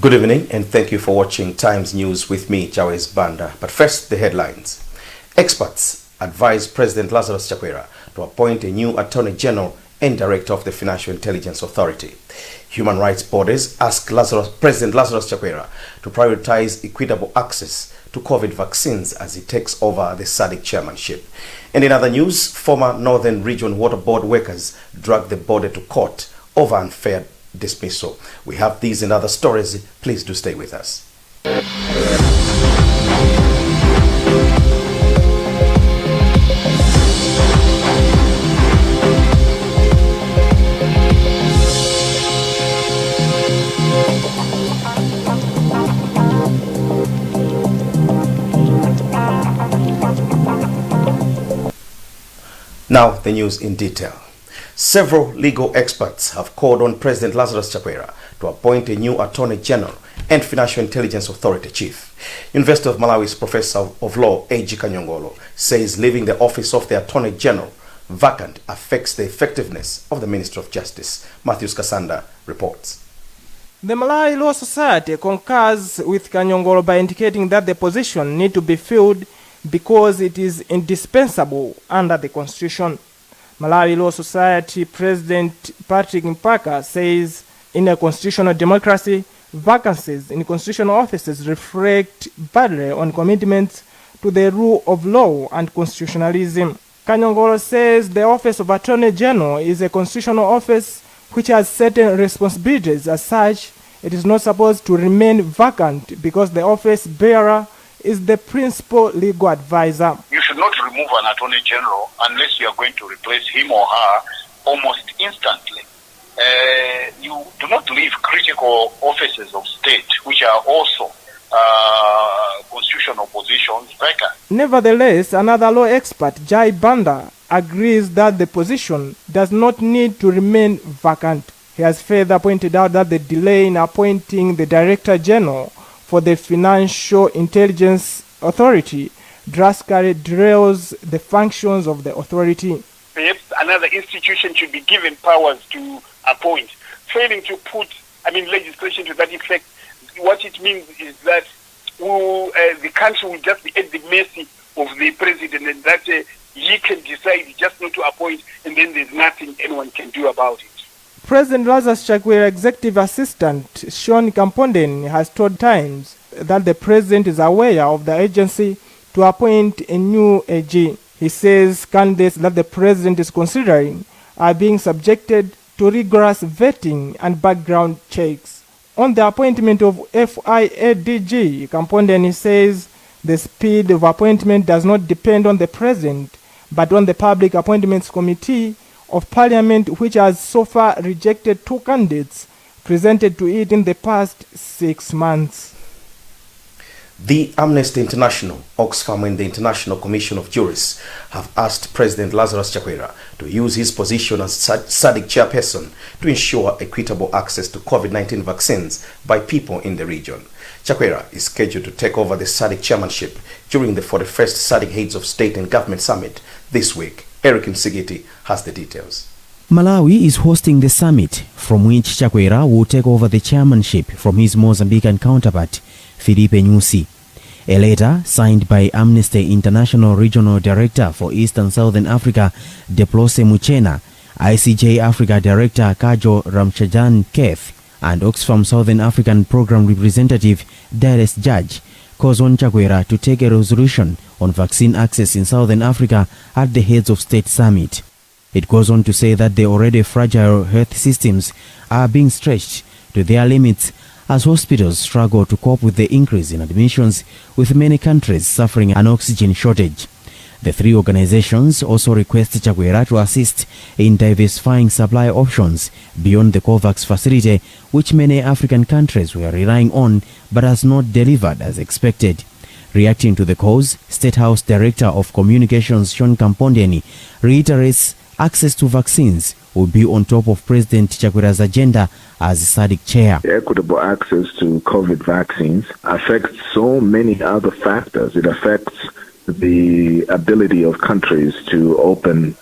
Good evening and thank you for watching Times News with me, Jawes Banda. But first, the headlines. Experts advise President Lazarus Chakwera to appoint a new Attorney General and Director of the Financial Intelligence Authority. Human rights bodies ask President Lazarus Chakwera to prioritize equitable access to COVID vaccines as he takes over the SADC chairmanship. And in other news, former Northern Region Water Board workers dragged the body to court over unfair dismissal. We have these and other stories. Please do stay with us. Now, the news in detail. Several legal experts have called on President Lazarus Chakwera to appoint a new Attorney General and Financial Intelligence Authority Chief. University of Malawi's Professor of Law, A.G. Kanyongolo, says leaving the office of the Attorney General vacant affects the effectiveness of the Ministry of Justice. Matthews Kasanda reports. The Malawi Law Society concurs with Kanyongolo by indicating that the position needs to be filled because it is indispensable under the Constitution. Malawi Law Society President Patrick Mpaka says in a constitutional democracy, vacancies in constitutional offices reflect badly on commitments to the rule of law and constitutionalism. Kanyongolo says the office of Attorney General is a constitutional office which has certain responsibilities. As such, it is not supposed to remain vacant because the office bearer is the principal legal advisor. You should not remove an Attorney General unless you are going to replace him or her almost instantly. You do not leave critical offices of state, which are also constitutional positions, vacant. Nevertheless, another law expert, Jai Banda, agrees that the position does not need to remain vacant. He has further pointed out that the delay in appointing the Director General for the Financial Intelligence Authority drastically derails the functions of the authority. Perhaps another institution should be given powers to appoint. Failing to put, legislation to that effect, what it means is that the country will just be at the mercy of the president, and that he can decide just not to appoint, and then there's nothing anyone can do about it. President Lazarus Chakwera Executive Assistant Sean Kampondeni has told Times that the president is aware of the agency to appoint a new AG. He says candidates that the president is considering are being subjected to rigorous vetting and background checks. On the appointment of FIADG, Kampondeni says the speed of appointment does not depend on the president, but on the Public Appointments Committee of Parliament, which has so far rejected 2 candidates presented to it in the past 6 months. The Amnesty International, Oxfam and the International Commission of Jurists have asked President Lazarus Chakwera to use his position as SADC chairperson to ensure equitable access to COVID-19 vaccines by people in the region. Chakwera is scheduled to take over the SADC chairmanship during the 41st SADC Heads of State and Government Summit this week. Eric Msigiti has the details. Malawi is hosting the summit, from which Chakwera will take over the chairmanship from his Mozambican counterpart, Filipe Nyusi. A letter signed by Amnesty International Regional Director for East and Southern Africa, Deplose Muchena, ICJ Africa Director Kajo Ramchajan Keith, and Oxfam Southern African Program Representative Darius Judge calls on Chakwera to take a resolution on vaccine access in Southern Africa at the Heads of State Summit. It goes on to say that the already fragile health systems are being stretched to their limits as hospitals struggle to cope with the increase in admissions, with many countries suffering an oxygen shortage. The 3 organizations also request Chakwera to assist in diversifying supply options beyond the COVAX facility, which many African countries were relying on but has not delivered as expected. Reacting to the cause, State House Director of Communications Sean Kampondeni reiterates access to vaccines will be on top of President Chakwera's agenda as SADC chair. Equitable access to COVID vaccines affects so many other factors. It affects the ability of countries to open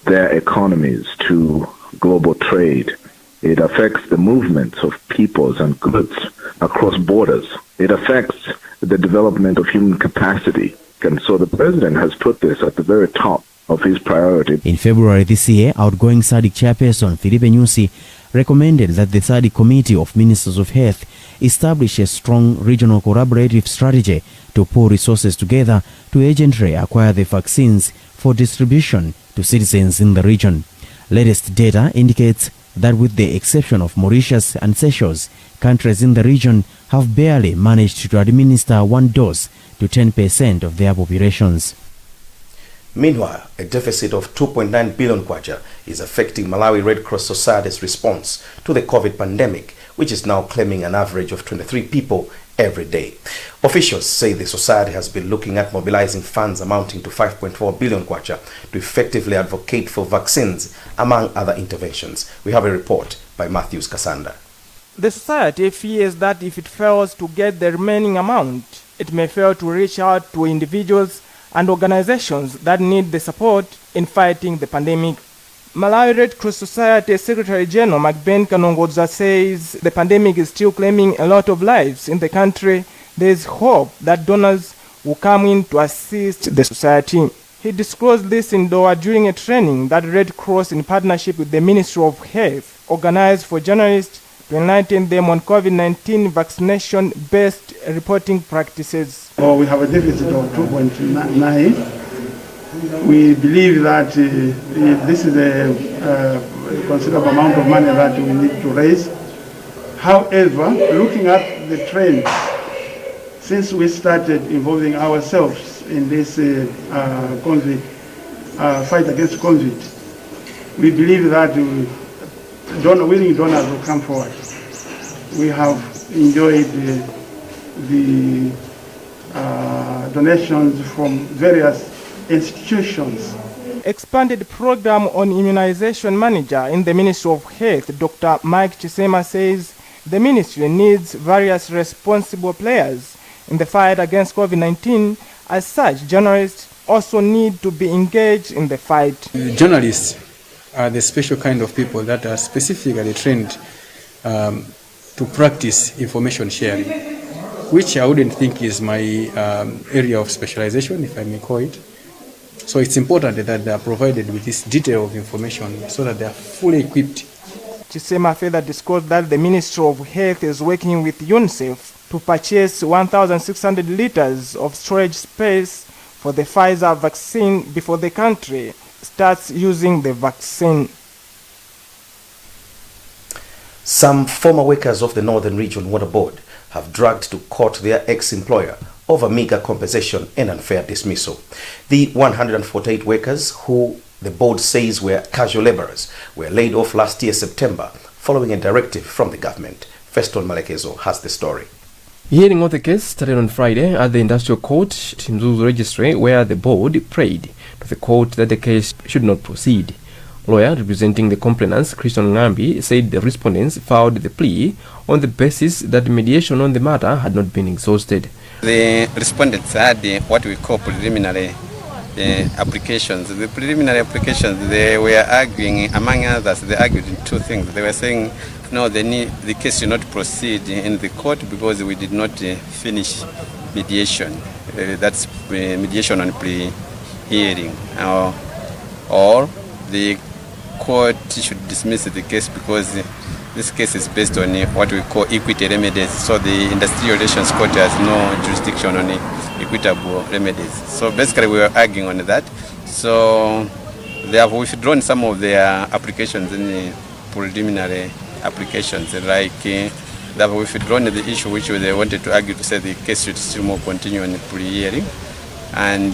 their economies to global trade. It affects the movements of peoples and goods across borders. It affects the development of human capacity. And so the president has put this at the very top of his priority. In February this year, outgoing SADC chairperson Philippe Nyusi recommended that the SADC Committee of Ministers of Health establish a strong regional collaborative strategy to pull resources together to urgently acquire the vaccines for distribution to citizens in the region. Latest data indicates that with the exception of Mauritius and Seychelles, countries in the region have barely managed to administer one dose to 10% of their populations. Meanwhile, a deficit of 2.9 billion kwacha is affecting Malawi Red Cross Society's response to the COVID pandemic, which is now claiming an average of 23 people every day. Officials say the society has been looking at mobilizing funds amounting to 5.4 billion kwacha to effectively advocate for vaccines, among other interventions. We have a report by Matthews Kasanda. The society fears that if it fails to get the remaining amount, it may fail to reach out to individuals and organizations that need the support in fighting the pandemic. Malawi Red Cross Society Secretary General McBain Kanongoza says the pandemic is still claiming a lot of lives in the country. There is hope that donors will come in to assist the society. He disclosed this in Doha during a training that Red Cross, in partnership with the Ministry of Health, organized for journalists to enlighten them on COVID-19 vaccination-based reporting practices. We have a deficit of 2.9. We believe that this is a considerable amount of money that we need to raise. However, looking at the trend, since we started involving ourselves in this COVID, fight against COVID, we believe that willing donors will come forward. We have enjoyed the donations from various institutions. Expanded program on immunization manager in the Ministry of Health, Dr. Mike Chisema, says the ministry needs various responsible players in the fight against COVID-19. As such, journalists also need to be engaged in the fight. Journalists are the special kind of people that are specifically trained to practice information sharing, which I wouldn't think is my area of specialization, if I may call it. So it's important that they are provided with this detail of information so that they are fully equipped. Chisema further disclosed that the Ministry of Health is working with UNICEF to purchase 1,600 liters of storage space for the Pfizer vaccine before the country starts using the vaccine. Some former workers of the Northern Region Water Board have dragged to court their ex-employer over meager compensation and unfair dismissal. The 148 workers who the board says were casual laborers were laid off last year September following a directive from the government. Feston Malekezo has the story. Hearing of the case started on Friday at the Industrial Court, Mzuzu Registry, where the board prayed to the court that the case should not proceed. Lawyer representing the complainants, Christian Ngambi, said the respondents filed the plea on the basis that mediation on the matter had not been exhausted. The respondents had what we call preliminary applications. The preliminary applications, they were arguing, among others, they argued in two things. They were saying, no, the case should not proceed in the court because we did not finish mediation. That's mediation on pre-hearing. Or the court should dismiss the case because this case is based on what we call equity remedies. So the Industrial Relations Court has no jurisdiction on equitable remedies. So basically we were arguing on that. So they have withdrawn some of their applications in the preliminary applications, like they have withdrawn the issue which they wanted to argue to say the case should still more continue on the pre-hearing. And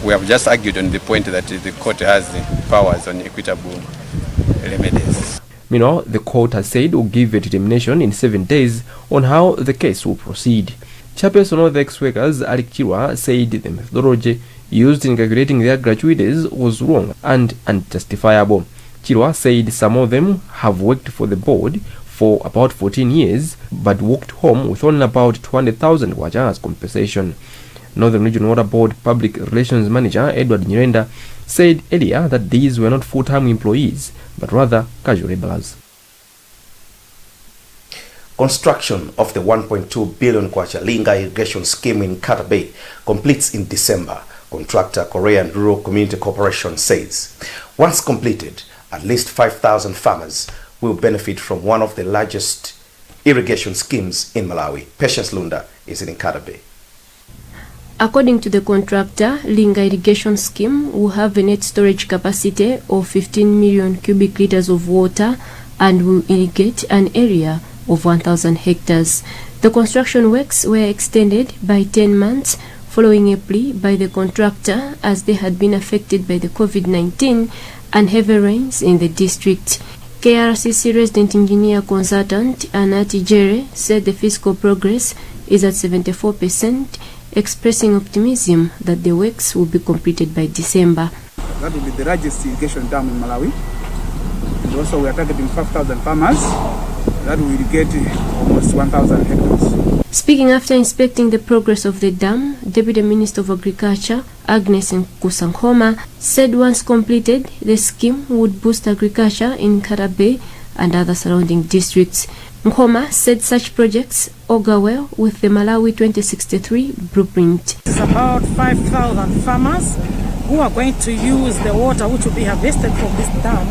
we have just argued on the point that the court has powers on equitable remedies. Meanwhile, the court has said it will give a determination in 7 days on how the case will proceed. Chairperson of the ex-workers, Alik Chirwa, said the methodology used in calculating their gratuities was wrong and unjustifiable. Chirwa said some of them have worked for the board for about 14 years but walked home with only about 200,000 kwacha as compensation. Northern Region Water Board Public Relations Manager Edward Nyirenda said earlier that these were not full-time employees but rather casual laborers. Construction of the 1.2 billion kwacha Linga irrigation scheme in Nkata Bay completes in December, contractor Korean Rural Community Corporation says. Once completed, at least 5,000 farmers will benefit from one of the largest irrigation schemes in Malawi. Patience Lunda is in Nkata Bay. According to the contractor, Linga irrigation scheme will have a net storage capacity of 15 million cubic liters of water and will irrigate an area of 1,000 hectares. The construction works were extended by 10 months following a plea by the contractor as they had been affected by the COVID-19 and heavy rains in the district. KRCC resident engineer consultant Anati Jere said the physical progress is at 74%, expressing optimism that the works will be completed by December. That will be the largest irrigation dam in Malawi. And also we are targeting 5,000 farmers that will irrigate almost 1,000 hectares. Speaking after inspecting the progress of the dam, Deputy Minister of Agriculture Agnes Nkusankhoma said once completed, the scheme would boost agriculture in Nkata Bay and other surrounding districts. Nkhoma said such projects augur well with the Malawi 2063 blueprint. It's about 5,000 farmers who are going to use the water which will be harvested from this dam.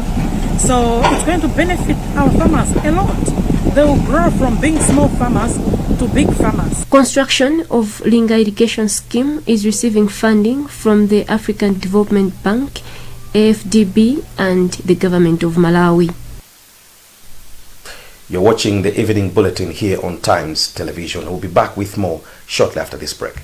So it's going to benefit our farmers a lot. They will grow from being small farmers to big farmers. Construction of Linga irrigation scheme is receiving funding from the African Development Bank, AFDB, and the government of Malawi. You're watching the evening bulletin here on Times Television. We'll be back with more shortly after this break.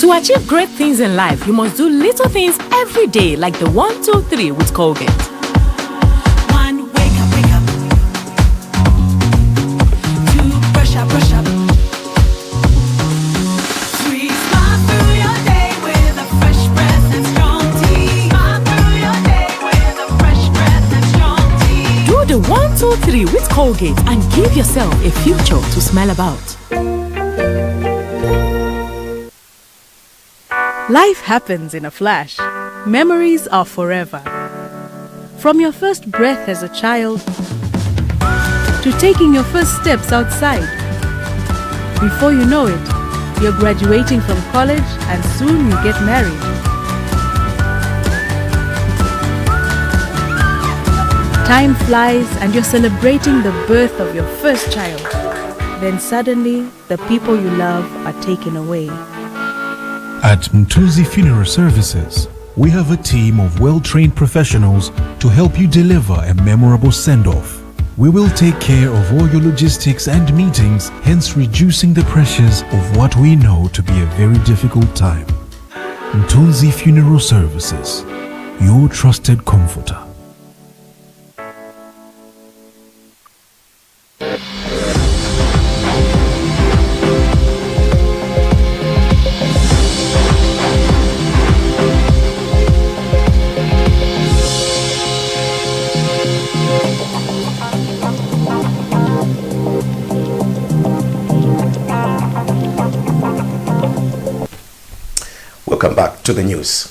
To achieve great things in life, you must do little things every day, like the 1, 2, 3 with Colgate. 1, wake up. 2, brush up. 3, smile through your day with a fresh breath and strong tea. Smile through your day with a fresh breath and strong tea. Do the 1, 2, 3 with Colgate and give yourself a future to smile about. Life happens in a flash. Memories are forever. From your first breath as a child to taking your first steps outside. Before you know it, you're graduating from college and soon you get married. Time flies and you're celebrating the birth of your first child. Then suddenly, the people you love are taken away. At Mtunzi Funeral Services, we have a team of well-trained professionals to help you deliver a memorable send-off. We will take care of all your logistics and meetings, hence reducing the pressures of what we know to be a very difficult time. Mtunzi Funeral Services, your trusted comforter. Welcome back to the news.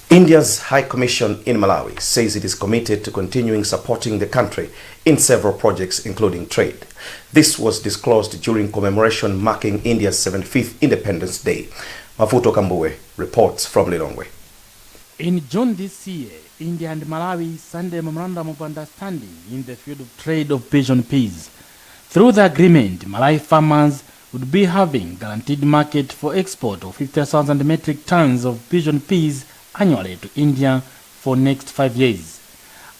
India's High Commission in Malawi says it is committed to continuing supporting the country in several projects, including trade. This was disclosed during commemoration marking India's 75th Independence Day. Mafuto Kambuwe reports from Lilongwe. In June this year, India and Malawi signed a memorandum of understanding in the field of trade of pigeon peas. Through the agreement, Malawi farmers would be having guaranteed market for export of 50,000 metric tons of pigeon peas annually to India for next 5 years.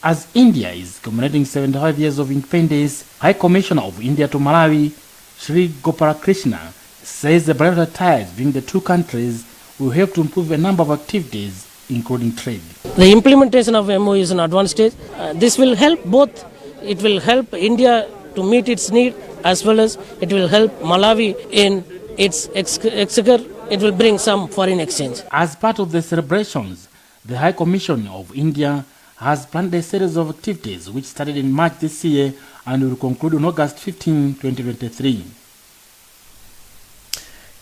As India is commemorating 75 years of independence, High Commissioner of India to Malawi, Shri Gopalakrishna, says the bilateral ties between the two countries will help to improve a number of activities, including trade. The implementation of MOU is an advanced stage. This will help both. It will help India to meet its need, as well as it will help Malawi in its exchequer. It will bring some foreign exchange. As part of the celebrations, the High Commission of India has planned a series of activities which started in March this year and will conclude on August 15, 2023.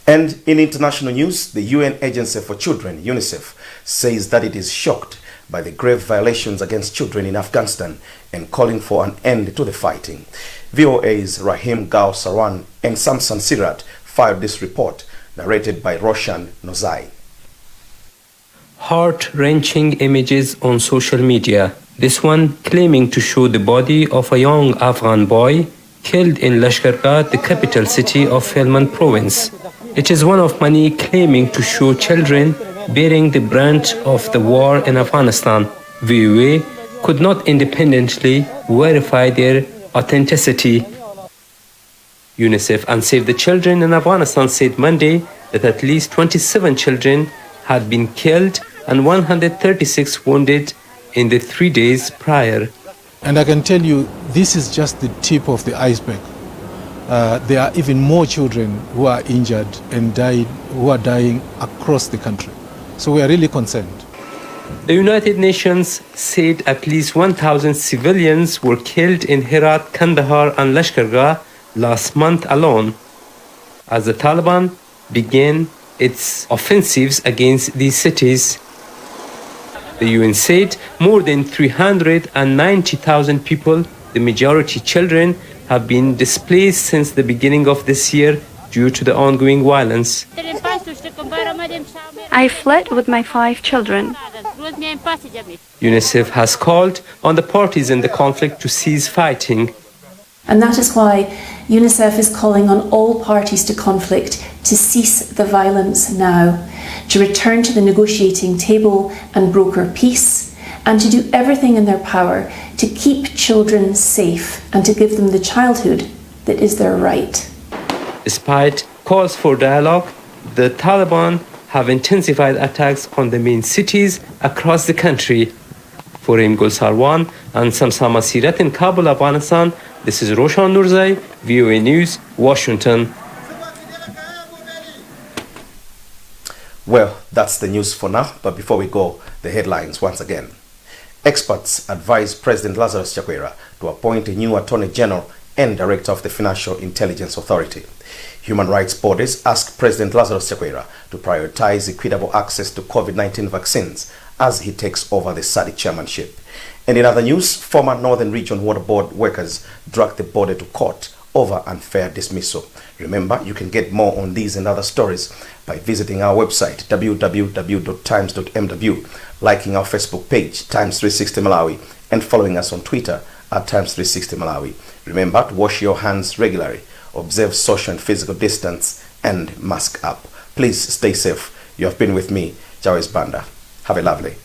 And in international news, the UN Agency for Children, UNICEF, says that it is shocked by the grave violations against children in Afghanistan and calling for an end to the fighting. VOA's Rahim Gao Sarwan and Samson Sirat filed this report, narrated by Roshan Nozai. Heart-wrenching images on social media. This one claiming to show the body of a young Afghan boy killed in Lashkargah, the capital city of Helmand province. It is one of many claiming to show children bearing the brunt of the war in Afghanistan. VOA could not independently verify their authenticity. UNICEF and Save the Children in Afghanistan said Monday that at least 27 children had been killed and 136 wounded in the 3 days prior. And I can tell you, this is just the tip of the iceberg. There are even more children who are injured and who are dying across the country. So we are really concerned. The United Nations said at least 1,000 civilians were killed in Herat, Kandahar and Lashkargah last month alone, as the Taliban began its offensives against these cities. The UN said more than 390,000 people, the majority children, have been displaced since the beginning of this year due to the ongoing violence. I fled with my 5 children. UNICEF has called on the parties in the conflict to cease fighting. And that is why UNICEF is calling on all parties to conflict to cease the violence now, to return to the negotiating table and broker peace, and to do everything in their power to keep children safe and to give them the childhood that is their right. Despite calls for dialogue, the Taliban have intensified attacks on the main cities across the country. For Imgul Sarwan and Samsama Sirat in Kabul, Afghanistan, this is Roshan Nurzai, VOA News, Washington. Well, that's the news for now, but before we go, the headlines once again. Experts advise President Lazarus Chakwera to appoint a new Attorney General and Director of the Financial Intelligence Authority. Human rights bodies ask President Lazarus Chakwera to prioritize equitable access to COVID-19 vaccines as he takes over the SADC chairmanship. And in other news, former Northern Region Water Board workers dragged the body to court over unfair dismissal. Remember, you can get more on these and other stories by visiting our website www.times.mw, liking our Facebook page Times360 Malawi, and following us on Twitter at Times360 Malawi. Remember to wash your hands regularly, observe social and physical distance, and mask up. Please stay safe. You have been with me, Jawes Banda. Have a lovely